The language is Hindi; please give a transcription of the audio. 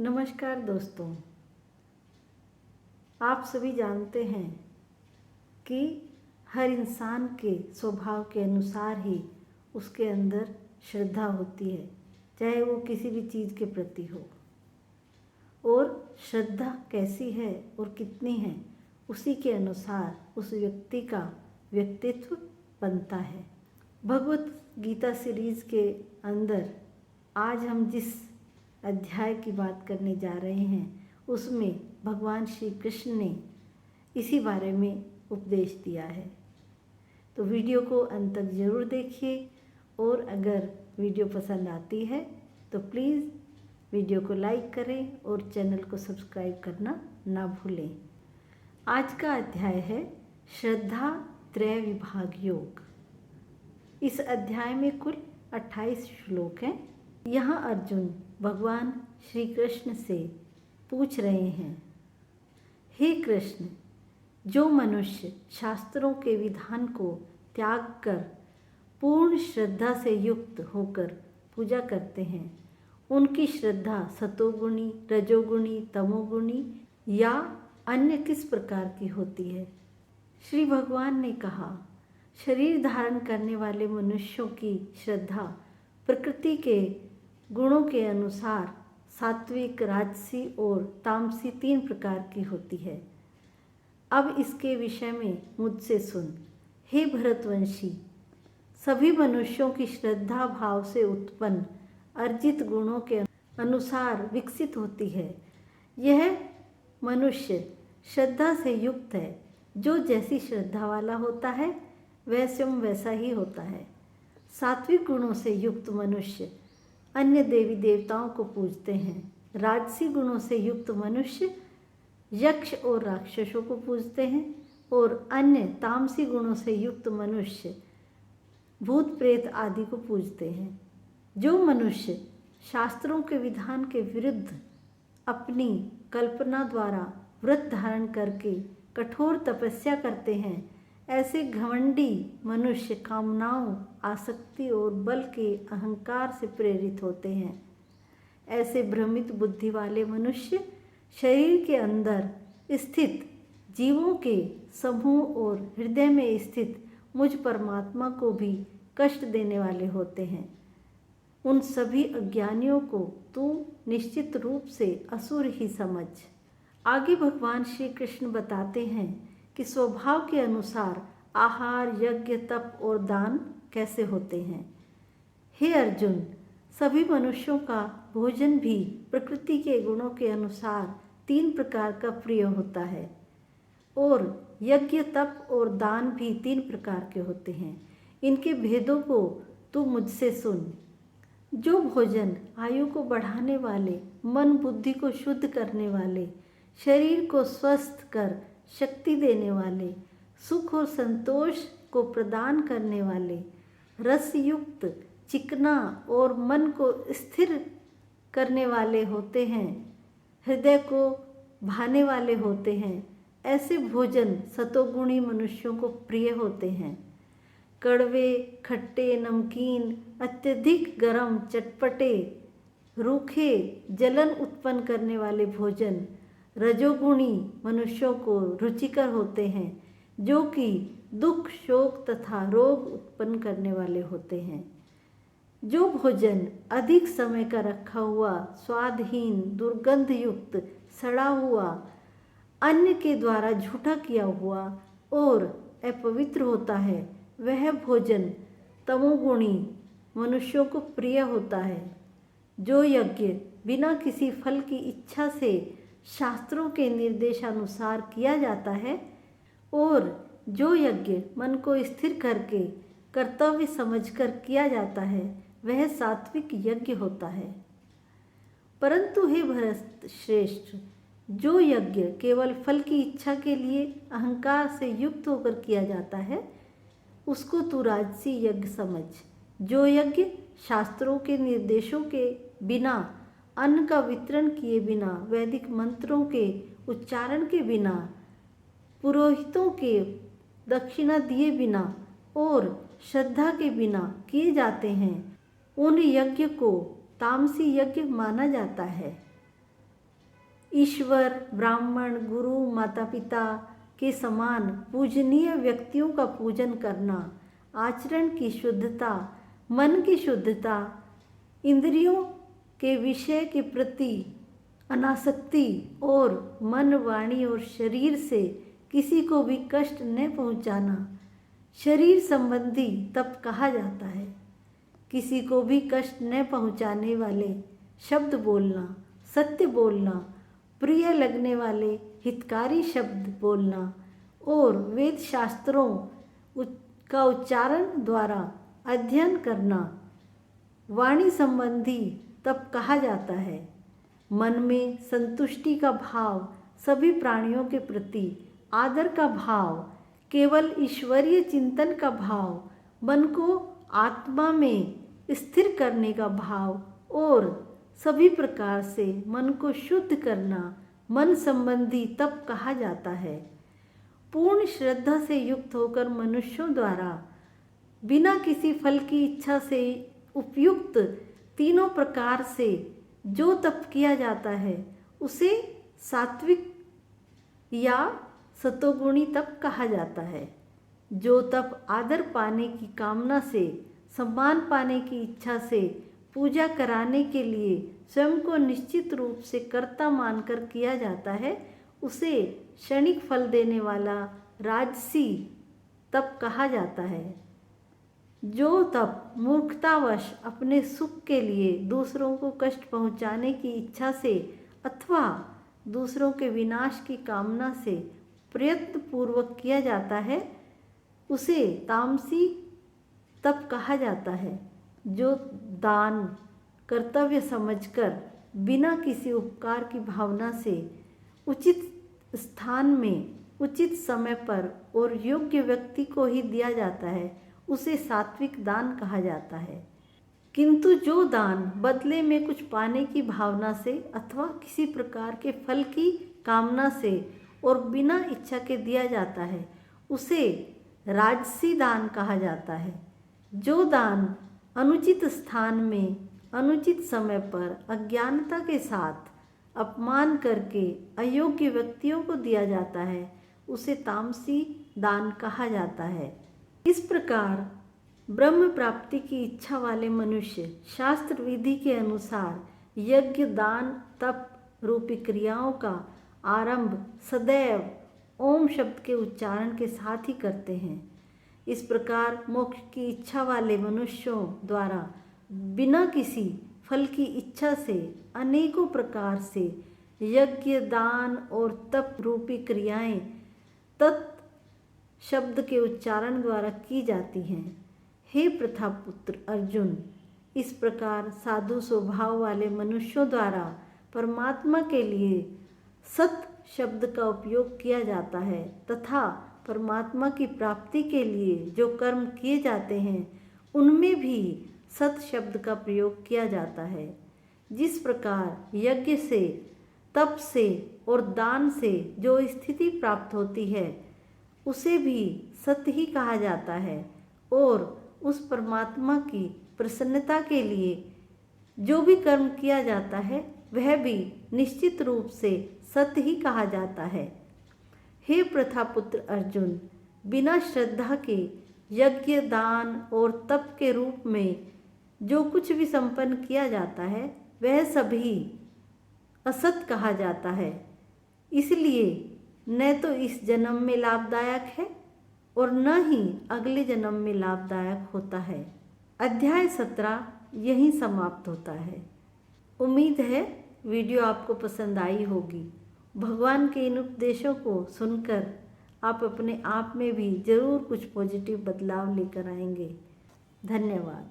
नमस्कार दोस्तों। आप सभी जानते हैं कि हर इंसान के स्वभाव के अनुसार ही उसके अंदर श्रद्धा होती है, चाहे वो किसी भी चीज़ के प्रति हो। और श्रद्धा कैसी है और कितनी है, उसी के अनुसार उस व्यक्ति का व्यक्तित्व बनता है। भगवत गीता सीरीज़ के अंदर आज हम जिस अध्याय की बात करने जा रहे हैं, उसमें भगवान श्री कृष्ण ने इसी बारे में उपदेश दिया है। तो वीडियो को अंत तक ज़रूर देखिए, और अगर वीडियो पसंद आती है तो प्लीज़ वीडियो को लाइक करें और चैनल को सब्सक्राइब करना ना भूलें। आज का अध्याय है श्रद्धा त्रय विभाग योग। इस अध्याय में कुल 28 श्लोक हैं। यहाँ अर्जुन भगवान श्री कृष्ण से पूछ रहे हैं, हे कृष्ण, जो मनुष्य शास्त्रों के विधान को त्याग कर पूर्ण श्रद्धा से युक्त होकर पूजा करते हैं, उनकी श्रद्धा सतोगुणी, रजोगुणी, तमोगुणी या अन्य किस प्रकार की होती है? श्री भगवान ने कहा, शरीर धारण करने वाले मनुष्यों की श्रद्धा प्रकृति के गुणों के अनुसार सात्विक, राजसी और तामसी 3 प्रकार की होती है। अब इसके विषय में मुझसे सुन, हे भरतवंशी। सभी मनुष्यों की श्रद्धा भाव से उत्पन्न अर्जित गुणों के अनुसार विकसित होती है। यह मनुष्य श्रद्धा से युक्त है। जो जैसी श्रद्धा वाला होता है वह स्वयं वैसा ही होता है। सात्विक गुणों से युक्त मनुष्य अन्य देवी देवताओं को पूजते हैं। राजसी गुणों से युक्त मनुष्य यक्ष और राक्षसों को पूजते हैं, और अन्य तामसी गुणों से युक्त मनुष्य भूत प्रेत आदि को पूजते हैं। जो मनुष्य शास्त्रों के विधान के विरुद्ध अपनी कल्पना द्वारा व्रत धारण करके कठोर तपस्या करते हैं, ऐसे घमंडी मनुष्य कामनाओं, आसक्ति और बल के अहंकार से प्रेरित होते हैं। ऐसे भ्रमित बुद्धि वाले मनुष्य शरीर के अंदर स्थित जीवों के समूह और हृदय में स्थित मुझ परमात्मा को भी कष्ट देने वाले होते हैं। उन सभी अज्ञानियों को तू निश्चित रूप से असुर ही समझ। आगे भगवान श्री कृष्ण बताते हैं कि स्वभाव के अनुसार आहार, यज्ञ, तप और दान कैसे होते हैं। हे अर्जुन, सभी मनुष्यों का भोजन भी प्रकृति के गुणों के अनुसार 3 प्रकार का प्रिय होता है, और यज्ञ, तप और दान भी 3 प्रकार के होते हैं। इनके भेदों को तू मुझसे सुन। जो भोजन आयु को बढ़ाने वाले, मन बुद्धि को शुद्ध करने वाले, शरीर को स्वस्थ कर शक्ति देने वाले, सुख और संतोष को प्रदान करने वाले, रसयुक्त, चिकना और मन को स्थिर करने वाले होते हैं, हृदय को भाने वाले होते हैं, ऐसे भोजन सतोगुणी मनुष्यों को प्रिय होते हैं। कड़वे, खट्टे, नमकीन, अत्यधिक गरम, चटपटे, रूखे, जलन उत्पन्न करने वाले भोजन रजोगुणी मनुष्यों को रुचिकर होते हैं, जो कि दुख, शोक तथा रोग उत्पन्न करने वाले होते हैं। जो भोजन अधिक समय का रखा हुआ, स्वादहीन, दुर्गंध युक्त, सड़ा हुआ, अन्य के द्वारा झूठा किया हुआ और अपवित्र होता है, वह भोजन तमोगुणी मनुष्यों को प्रिय होता है। जो यज्ञ बिना किसी फल की इच्छा से शास्त्रों के निर्देशानुसार किया जाता है, और जो यज्ञ मन को स्थिर करके कर्तव्य समझकर किया जाता है, वह सात्विक यज्ञ होता है। परंतु हे भरत श्रेष्ठ, जो यज्ञ केवल फल की इच्छा के लिए अहंकार से युक्त होकर किया जाता है, उसको तू राजसी यज्ञ समझ। जो यज्ञ शास्त्रों के निर्देशों के बिना, अन्न का वितरण किए बिना, वैदिक मंत्रों के उच्चारण के बिना, पुरोहितों के दक्षिणा दिए बिना और श्रद्धा के बिना किए जाते हैं, उन यज्ञ को तामसी यज्ञ माना जाता है। ईश्वर, ब्राह्मण, गुरु, माता पिता के समान पूजनीय व्यक्तियों का पूजन करना, आचरण की शुद्धता, मन की शुद्धता, इंद्रियों के विषय के प्रति अनासक्ति और मन, वाणी और शरीर से किसी को भी कष्ट न पहुंचाना शरीर संबंधी तप कहा जाता है। किसी को भी कष्ट न पहुंचाने वाले शब्द बोलना, सत्य बोलना, प्रिय लगने वाले हितकारी शब्द बोलना और वेद शास्त्रों का उच्चारण द्वारा अध्ययन करना वाणी संबंधी तप कहा जाता है। मन में संतुष्टि का भाव, सभी प्राणियों के प्रति आदर का भाव, केवल ईश्वरीय चिंतन का भाव, मन को आत्मा में स्थिर करने का भाव और सभी प्रकार से मन को शुद्ध करना मन संबंधी तप कहा जाता है। पूर्ण श्रद्धा से युक्त होकर मनुष्यों द्वारा बिना किसी फल की इच्छा से उपयुक्त तीनों प्रकार से जो तप किया जाता है उसे सात्विक या सतोगुणी तप कहा जाता है। जो तप आदर पाने की कामना से, सम्मान पाने की इच्छा से, पूजा कराने के लिए स्वयं को निश्चित रूप से कर्ता मानकर किया जाता है उसे क्षणिक फल देने वाला राजसी तप कहा जाता है। जो तप मूर्खतावश अपने सुख के लिए दूसरों को कष्ट पहुंचाने की इच्छा से अथवा दूसरों के विनाश की कामना से प्रयत्न पूर्वक किया जाता है उसे तामसी तप कहा जाता है। जो दान कर्तव्य समझकर बिना किसी उपकार की भावना से उचित स्थान में, उचित समय पर और योग्य व्यक्ति को ही दिया जाता है उसे सात्विक दान कहा जाता है। किंतु जो दान बदले में कुछ पाने की भावना से अथवा किसी प्रकार के फल की कामना से और बिना इच्छा के दिया जाता है उसे राजसी दान कहा जाता है। जो दान अनुचित स्थान में, अनुचित समय पर अज्ञानता के साथ अपमान करके अयोग्य व्यक्तियों को दिया जाता है उसे तामसी दान कहा जाता है। इस प्रकार ब्रह्म प्राप्ति की इच्छा वाले मनुष्य शास्त्र विधि के अनुसार यज्ञ, दान, तप रूपी क्रियाओं का आरंभ सदैव ओम शब्द के उच्चारण के साथ ही करते हैं। इस प्रकार मोक्ष की इच्छा वाले मनुष्यों द्वारा बिना किसी फल की इच्छा से अनेकों प्रकार से यज्ञ, दान और तप रूपी क्रियाएं तत् शब्द के उच्चारण द्वारा की जाती हैं। हे प्रथापुत्र अर्जुन, इस प्रकार साधु स्वभाव वाले मनुष्यों द्वारा परमात्मा के लिए सत शब्द का उपयोग किया जाता है तथा परमात्मा की प्राप्ति के लिए जो कर्म किए जाते हैं उनमें भी सत शब्द का प्रयोग किया जाता है। जिस प्रकार यज्ञ से, तप से और दान से जो स्थिति प्राप्त होती है उसे भी सत्य ही कहा जाता है और उस परमात्मा की प्रसन्नता के लिए जो भी कर्म किया जाता है वह भी निश्चित रूप से सत्य ही कहा जाता है। हे प्रथापुत्र अर्जुन, बिना श्रद्धा के यज्ञ, दान और तप के रूप में जो कुछ भी संपन्न किया जाता है वह सभी असत कहा जाता है। इसलिए न तो इस जन्म में लाभदायक है और न ही अगले जन्म में लाभदायक होता है। अध्याय 17 यहीं समाप्त होता है। उम्मीद है वीडियो आपको पसंद आई होगी। भगवान के इन उपदेशों को सुनकर आप अपने आप में भी ज़रूर कुछ पॉजिटिव बदलाव लेकर आएंगे। धन्यवाद।